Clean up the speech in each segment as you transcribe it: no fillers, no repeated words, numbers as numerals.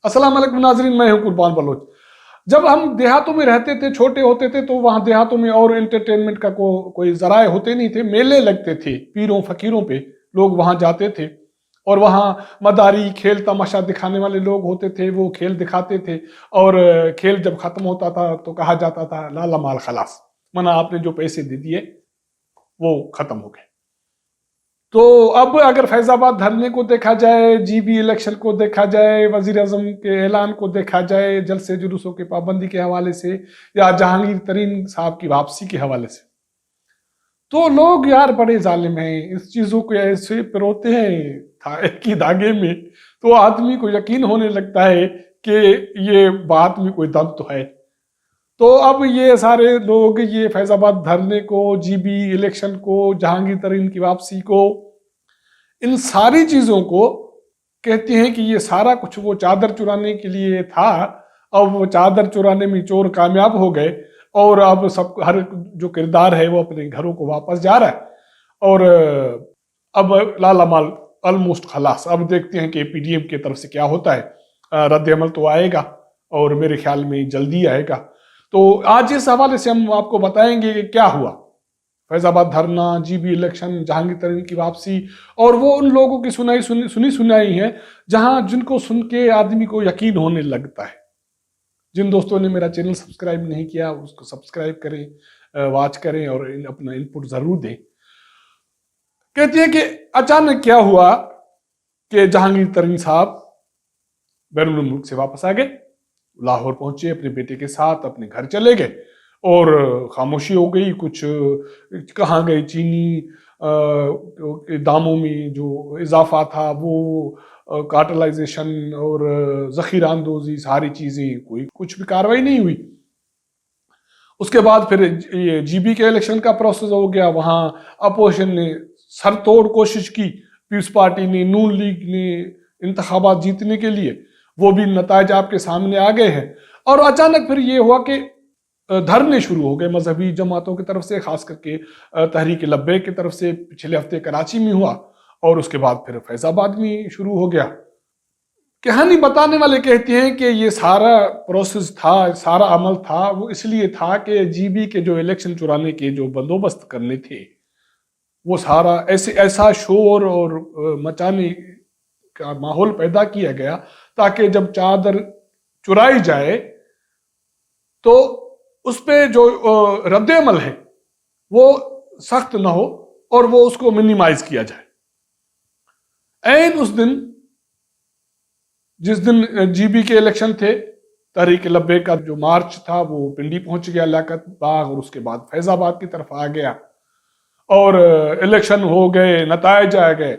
अस्सलाम वालेकुम नाजरीन, मैं हूं कुर्बान बलोच। जब हम देहातों में रहते थे, छोटे होते थे, तो वहाँ देहातों में और एंटरटेनमेंट का कोई जराए होते नहीं थे। मेले लगते थे, पीरों फकीरों पे लोग वहाँ जाते थे और वहाँ मदारी खेल तमाशा दिखाने वाले लोग होते थे, वो खेल दिखाते थे। और खेल जब खत्म होता था तो कहा जाता था लाला माल खलास, मना आपने जो पैसे दे दिए वो खत्म हो गए। तो अब अगर फैजाबाद धरने को देखा जाए, जीबी इलेक्शन को देखा जाए, वजीर आजम के ऐलान को देखा जाए, जलसे जुलूसों की पाबंदी के हवाले से, या जहांगीर तरीन साहब की वापसी के हवाले से, तो लोग यार बड़े जालिम हैं, इस चीजों को ऐसे पिरोते हैं एक ही धागे में, तो आदमी को यकीन होने लगता है कि ये बात में कोई दम तो है। तो अब ये सारे लोग ये फैजाबाद धरने को, जीबी इलेक्शन को, जहांगीर तरीन की वापसी को, इन सारी चीजों को कहते हैं कि ये सारा कुछ वो चादर चुराने के लिए था। अब वो चादर चुराने में चोर कामयाब हो गए और अब सब हर जो किरदार है वो अपने घरों को वापस जा रहा है। और अब लाला माल ऑलमोस्ट खलास। अब देखते हैं कि पीडीएम की तरफ से क्या होता है। रद्द अमल तो आएगा और मेरे ख्याल में जल्दी आएगा। तो आज इस हवाले से हम आपको बताएंगे कि क्या हुआ, फैजाबाद धरना, जीबी इलेक्शन, जहांगीर तरीन की वापसी, और वो उन लोगों की सुनी सुनाई है जहां जिनको सुन के आदमी को यकीन होने लगता है। जिन दोस्तों ने मेरा चैनल सब्सक्राइब नहीं किया उसको सब्सक्राइब करें, वॉच करें और अपना इनपुट जरूर दें। कहती है कि अचानक क्या हुआ कि जहांगीर तरीन साहब बैरून मुल्क से वापस आ गए, लाहौर पहुंचे, अपने बेटे के साथ अपने घर चले गए और खामोशी हो गई। कुछ कहाँ गए, चीनी दामों में जो इजाफा था, वो कार्टलाइजेशन और जखीरा अंदोजी, सारी चीजें, कोई कुछ भी कार्रवाई नहीं हुई। उसके बाद फिर ये जीबी के इलेक्शन का प्रोसेस हो गया। वहां अपोजिशन ने सरतोड़ कोशिश की, पीपल्स पार्टी ने, नून लीग ने इंतखाबात जीतने के लिए, वो भी नतायज आपके सामने आ गए हैं। और अचानक फिर ये हुआ कि धरने शुरू हो गए मजहबी जमातों की तरफ से, खास करके तहरीक लब्बैक की तरफ से। पिछले हफ्ते कराची में हुआ और उसके बाद फिर फैजाबाद में शुरू हो गया। कहानी बताने वाले कहते हैं कि ये सारा प्रोसेस था, सारा अमल था, वो इसलिए था कि जीबी के जो इलेक्शन चुराने के जो बंदोबस्त करने थे, वो सारा ऐसा शोर और मचाने का माहौल पैदा किया गया ताकि जब चादर चुराई जाए तो उस पे जो रद्द अमल है वो सख्त ना हो और वो उसको मिनिमाइज किया जाए। ऐन उस दिन जिस दिन जीबी के इलेक्शन थे, तहरीक लब्बैक का जो मार्च था वो पिंडी पहुंच गया, लियाकत बाग, और उसके बाद फैजाबाद की तरफ आ गया और इलेक्शन हो गए, नतायज आ गए।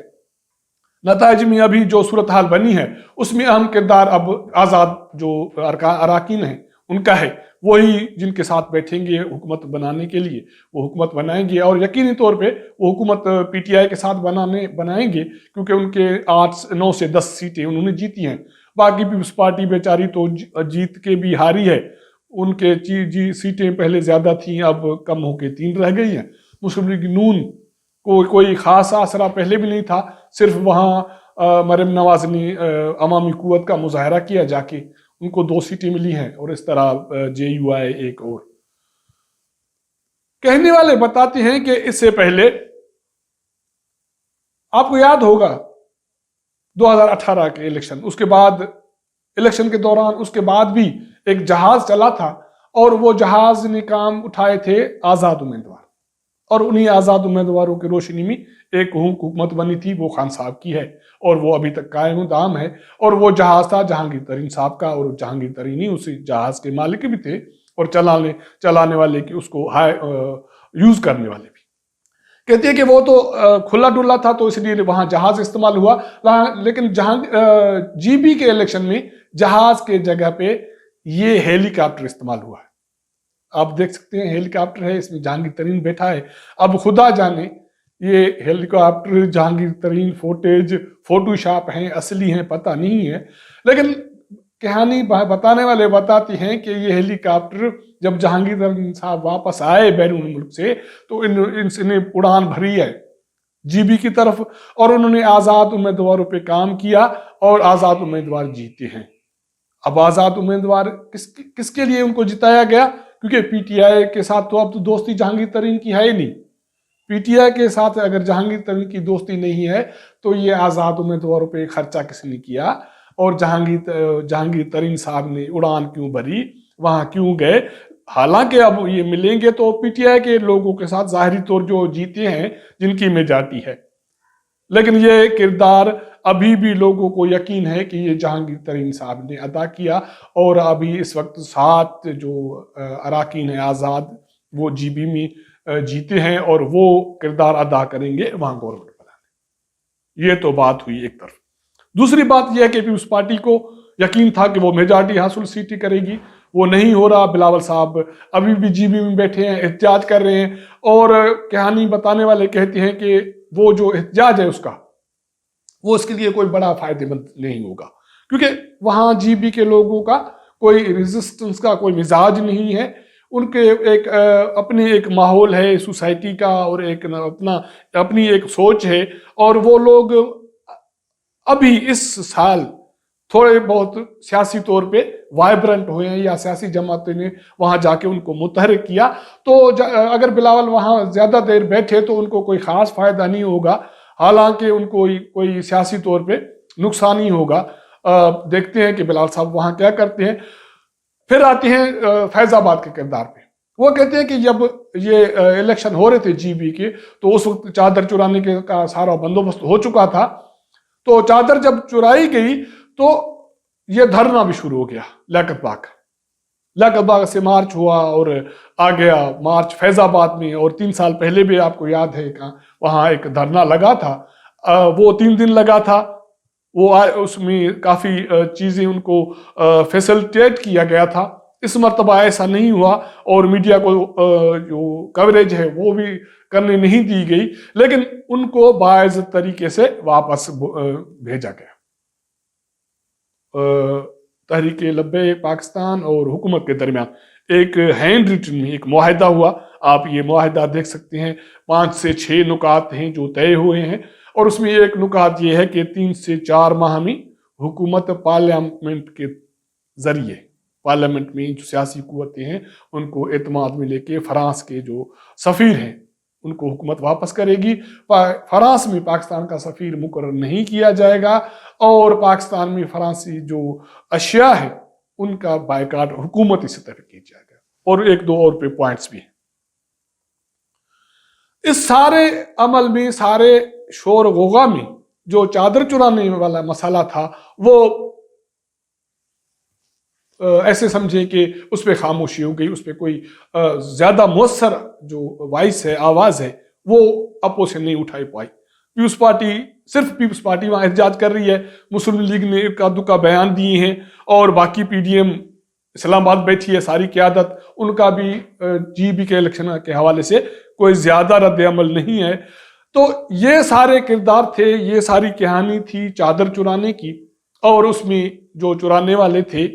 नतायज में अभी जो सूरत हाल बनी है उसमें अहम किरदार अब आज़ाद जो अराकीन है उनका है। वही जिनके साथ बैठेंगे हुकूमत बनाने के लिए, वो हुकूमत बनाएंगे और यकीनी तौर पे वो हुकूमत पीटीआई के साथ बनाएंगे, क्योंकि उनके 9 से 10 सीटें उन्होंने जीती हैं। बाकी पीपल्स पार्टी बेचारी तो जीत के भी हारी है। उनके सीटें पहले ज्यादा थी, अब कम होके 3 रह गई हैं। मुस्लिम लीग नून को कोई खास आसरा पहले भी नहीं था, सिर्फ वहाँ मरियम नवाज ने अवामी कुव्वत का मुजाहरा किया जाके, उनको 2 सीटें मिली हैं, और इस तरह जेयूआई एक और। कहने वाले बताते हैं कि इससे पहले आपको याद होगा 2018 के इलेक्शन, उसके बाद इलेक्शन के दौरान उसके बाद भी एक जहाज चला था और वो जहाज ने काम उठाए थे आजाद उम्मीदवार, और उन्हीं आजाद उम्मीदवारों की रोशनी में एक हुकूमत बनी थी, वो खान साहब की है और वो अभी तक कायम दाम है। और वो जहाज था जहांगीर तरीन साहब का, और जहांगीर तरीन ही उसी जहाज के मालिक भी थे और चलाने वाले की उसको यूज करने वाले भी। कहते हैं कि वो तो खुला डुल्ला था तो इसलिए वहां जहाज इस्तेमाल हुआ, लेकिन जीबी के इलेक्शन में जहाज के जगह पे ये हेलीकॉप्टर इस्तेमाल हुआ है। आप देख सकते हैं हेलीकॉप्टर है, इसमें जहांगीर तरीन बैठा है। अब खुदा जाने ये हेलीकॉप्टर जहांगीर तरीन फुटेज फोटोशॉप हैं, असली हैं, पता नहीं है। लेकिन कहानी बताने वाले बताती हैं कि ये हेलीकॉप्टर जब जहांगीर तरीन साहब वापस आए बैरून मुल्क से तो इन्होंने उड़ान भरी है जीबी की तरफ, और उन्होंने आज़ाद उम्मीदवारों पे काम किया और आज़ाद उम्मीदवार जीते हैं। اب آزاد امیدوار کس کے لیے ان کو جتایا گیا؟ کیونکہ پی ٹی آئی کے ساتھ تو اب تو دوستی جہانگیر ترین کی ہے ہی نہیں. پی ٹی آئی کے ساتھ اگر جہانگیر ترین کی دوستی نہیں ہے تو یہ آزاد امیدواروں پہ خرچہ کس نے کیا؟ اور جہانگیر ترین صاحب نے اڑان کیوں بھری، وہاں کیوں گئے؟ حالانکہ اب یہ ملیں گے تو پی ٹی آئی کے لوگوں کے ساتھ ظاہری طور جو جیتے ہیں جن کی میجارٹی ہے، لیکن یہ کردار ابھی بھی لوگوں کو یقین ہے کہ یہ جہانگیر ترین صاحب نے ادا کیا، اور ابھی اس وقت 7 جو اراکین ہیں آزاد وہ جی بی میں جیتے ہیں اور وہ کردار ادا کریں گے وہاں گورنمنٹ بنانے. یہ تو بات ہوئی ایک طرف. دوسری بات یہ ہے کہ پیپلز پارٹی کو یقین تھا کہ وہ میجارٹی حاصل سیٹیں کرے گی، وہ نہیں ہو رہا. بلاول صاحب ابھی بھی جی بی میں بیٹھے ہیں، احتجاج کر رہے ہیں، اور کہانی بتانے والے کہتے ہیں کہ وہ جو احتجاج ہے اس کا وہ اس کے لیے کوئی بڑا فائدہ مند نہیں ہوگا، کیونکہ وہاں جی بی کے لوگوں کا کوئی ریزسٹنس کا کوئی مزاج نہیں ہے. ان کے اپنے ایک ماحول ہے سوسائٹی کا، اور اپنی ایک سوچ ہے، اور وہ لوگ ابھی اس سال تھوڑے بہت سیاسی طور پہ وائبرنٹ ہوئے ہیں، یا سیاسی جماعتیں نے وہاں جا کے ان کو متحرک کیا. تو اگر بلاول وہاں زیادہ دیر بیٹھے تو ان کو کوئی خاص فائدہ نہیں ہوگا، حالانکہ ان کو کوئی سیاسی طور پہ نقصان ہی ہوگا. دیکھتے ہیں کہ بلاول صاحب وہاں کیا کرتے ہیں. پھر آتے ہیں فیض آباد کے کردار پہ. وہ کہتے ہیں کہ جب یہ الیکشن ہو رہے تھے جی بی کے تو اس وقت چادر چرانے کا سارا بندوبست ہو چکا تھا. تو چادر جب چرائی گئی تو یہ دھرنا بھی شروع ہو گیا لیاقت باغ سے مارچ ہوا، اور آ گیا مارچ فیض آباد میں. اور 3 سال پہلے بھی آپ کو یاد ہے کہ وہاں ایک دھرنا لگا تھا، وہ 3 دن لگا تھا. وہ اس میں کافی چیزیں ان کو فیسلٹیٹ کیا گیا تھا. اس مرتبہ ایسا نہیں ہوا، اور میڈیا کو جو کوریج ہے وہ بھی کرنے نہیں دی گئی، لیکن ان کو باعزت طریقے سے واپس بھیجا گیا. تحریک لبیک پاکستان اور حکومت کے درمیان ایک ہینڈ ریٹن میں ایک معاہدہ ہوا. آپ یہ معاہدہ دیکھ سکتے ہیں. 5 سے 6 نکات ہیں جو طے ہوئے ہیں، اور اس میں ایک نکات یہ ہے کہ 3 سے 4 ماہ میں حکومت پارلیمنٹ کے ذریعے، پارلیمنٹ میں جو سیاسی قوتیں ہیں ان کو اعتماد میں لے کے فرانس کے جو سفیر ہیں ان کو حکومت واپس کرے گی. فرانس میں پاکستان کا سفیر مقرر نہیں کیا جائے گا، اور پاکستان میں فرانسی جو اشیاء ہیں ان کا بائیکاٹ حکومتی سطح پر کیا جائے گا. اور 1-2 اور پہ پوائنٹس بھی ہیں. اس سارے عمل میں، سارے شور غوغا میں جو چادر چرانے والا مسئلہ تھا وہ ایسے سمجھیں کہ اس پہ خاموشی ہو گئی، اس پہ کوئی زیادہ مؤثر جو وائس ہے، آواز ہے، وہ اپوزیشن نہیں اٹھائی پائی. صرف پیپلز پارٹی وہاں احتجاج کر رہی ہے. مسلم لیگ نے ایک آدھو کا بیان دیے ہیں، اور باقی پی ڈی ایم اسلام آباد بیٹھی ہے ساری قیادت، ان کا بھی جی بی کے الیکشن کے حوالے سے کوئی زیادہ رد عمل نہیں ہے. تو یہ سارے کردار تھے، یہ ساری کہانی تھی چادر چرانے کی. اور اس میں جو چرانے والے تھے،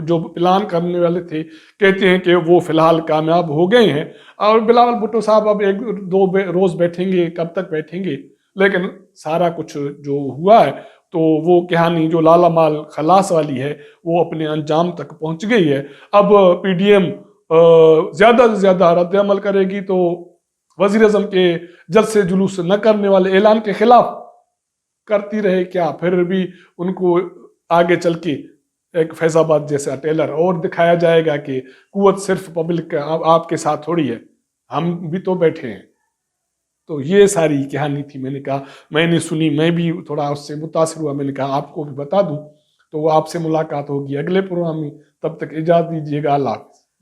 جو پلان کرنے والے تھے، کہتے ہیں کہ وہ فی الحال کامیاب ہو گئے ہیں. اور بلاول بھٹو صاحب اب 1-2 روز بیٹھیں گے، کب تک بیٹھیں گے؟ لیکن سارا کچھ جو ہوا ہے تو وہ کہانی جو لالا مال خلاص والی ہے وہ اپنے انجام تک پہنچ گئی ہے. اب پی ڈی ایم زیادہ سے زیادہ رد عمل کرے گی تو وزیر اعظم کے جلسے جلوس نہ کرنے والے اعلان کے خلاف کرتی رہے کیا، پھر بھی ان کو آگے چل کے ایک فیض آباد جیسا ٹیلر اور دکھایا جائے گا کہ قوت صرف پبلک آپ کے ساتھ تھوڑی ہے، ہم بھی تو بیٹھے ہیں. تو یہ ساری کہانی تھی. میں نے کہا، میں نے سنی، میں بھی تھوڑا اس سے متاثر ہوا. میں نے کہا آپ کو بھی بتا دوں. تو وہ آپ سے ملاقات ہوگی اگلے پروگرام میں. تب تک اجازت دیجیے گا. اللہ حافظ.